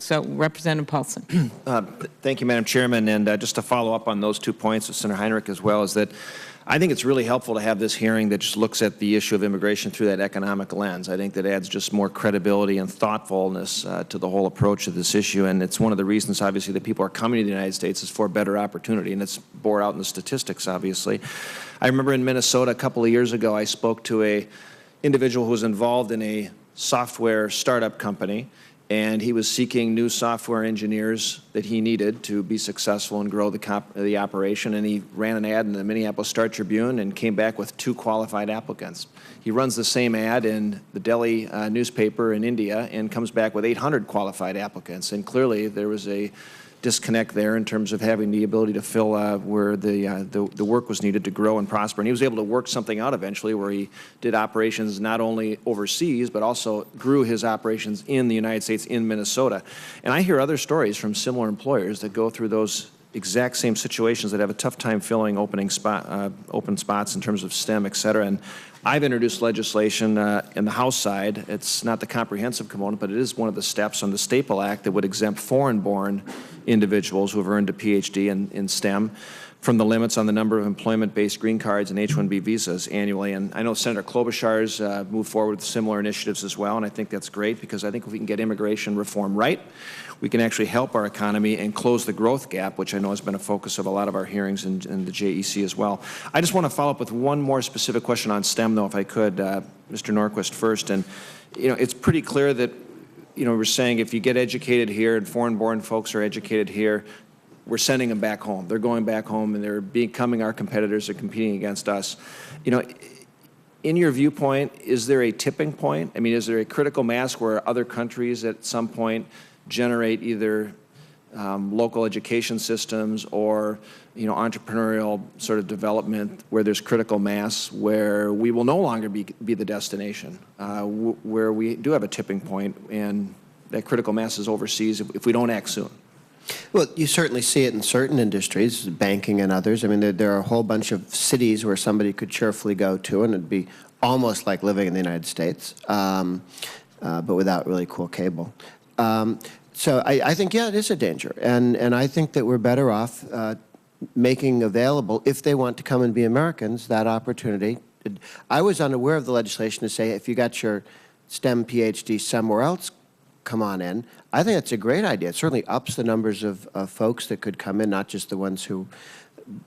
So, Representative Paulsen. Thank you, Madam Chairman. And just to follow up on those 2 points with Senator Heinrich as well, is that I think it's really helpful to have this hearing that just looks at the issue of immigration through that economic lens. I think that adds just more credibility and thoughtfulness to the whole approach of this issue. And it's one of the reasons, obviously, that people are coming to the United States is for better opportunity. And it's bore out in the statistics, obviously. I remember in Minnesota a couple of years ago, I spoke to an individual who was involved in a software startup company, and he was seeking new software engineers that he needed to be successful and grow the operation. And he ran an ad in the Minneapolis Star-Tribune and came back with 2 qualified applicants. He runs the same ad in the Delhi newspaper in India and comes back with 800 qualified applicants. And clearly there was a disconnect there in terms of having the ability to fill where the work was needed to grow and prosper. And he was able to work something out eventually where he did operations not only overseas, but also grew his operations in the United States, in Minnesota. And I hear other stories from similar employers that go through those exact same situations that have a tough time filling open spots in terms of STEM, et cetera. And I've introduced legislation in the House side. It's not the comprehensive component, but it is one of the steps on the Staple Act that would exempt foreign-born individuals who have earned a PhD in STEM from the limits on the number of employment-based green cards and H-1B visas annually. And I know Senator Klobuchar's moved forward with similar initiatives as well, and I think that's great because I think if we can get immigration reform right, we can actually help our economy and close the growth gap, which I know has been a focus of a lot of our hearings in the JEC as well. I just want to follow up with one more specific question on STEM, though, if I could, Mr. Norquist first. And, you know, it's pretty clear that, you know, we're saying if you get educated here and foreign-born folks are educated here, we're sending them back home. They're going back home and they're becoming our competitors. They're competing against us. You know, in your viewpoint, is there a tipping point? I mean, is there a critical mass where other countries at some point generate either local education systems or, you know, entrepreneurial sort of development where there's critical mass, where we will no longer be the destination, where we do have a tipping point and that critical mass is overseas if we don't act soon? Well, you certainly see it in certain industries, banking and others. I mean, there are a whole bunch of cities where somebody could cheerfully go to, and it'd be almost like living in the United States, but without really cool cable. So I think, yeah, it is a danger. And I think that we're better off making available, if they want to come and be Americans, that opportunity. I was unaware of the legislation to say if you got your STEM PhD somewhere else, come on in. I think that's a great idea. It certainly ups the numbers of folks that could come in, not just the ones who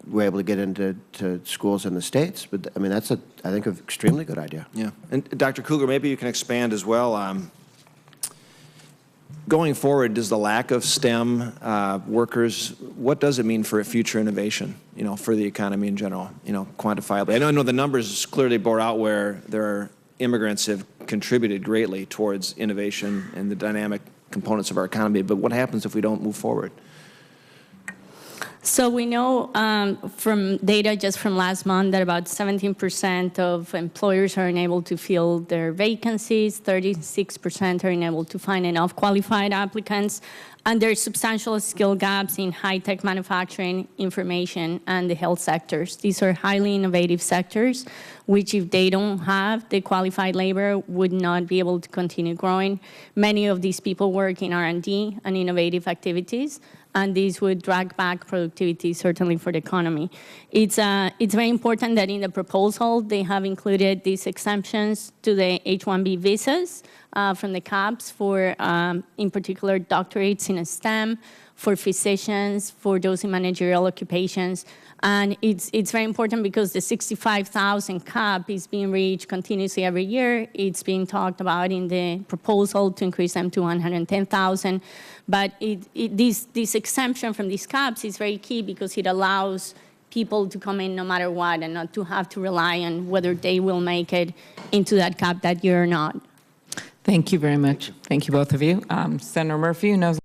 were able to get into schools in the States. But, I mean, that's, I think, an extremely good idea. Yeah. And Dr. Kugler, maybe you can expand as well. Going forward, does the lack of STEM workers, what does it mean for future innovation, you know, for the economy in general, you know, quantifiably? I know the numbers clearly bore out where there are immigrants have contributed greatly towards innovation and the dynamic components of our economy, but what happens if we don't move forward? So we know from data just from last month that about 17% of employers are unable to fill their vacancies, 36% are unable to find enough qualified applicants, and there are substantial skill gaps in high-tech manufacturing, information, and the health sectors. These are highly innovative sectors, which if they don't have the qualified labor, would not be able to continue growing. Many of these people work in R&D and innovative activities, and these would drag back productivity, certainly for the economy. It's very important that in the proposal, they have included these exemptions to the H-1B visas from the CAPS for, in particular, doctorates in STEM, for physicians, for those in managerial occupations. And it's very important because the 65,000 cap is being reached continuously every year. It's being talked about in the proposal to increase them to 110,000. But this exemption from these caps is very key because it allows people to come in no matter what and not to have to rely on whether they will make it into that cap that year or not. Thank you very much. Thank you, both of you. Senator Murphy, who knows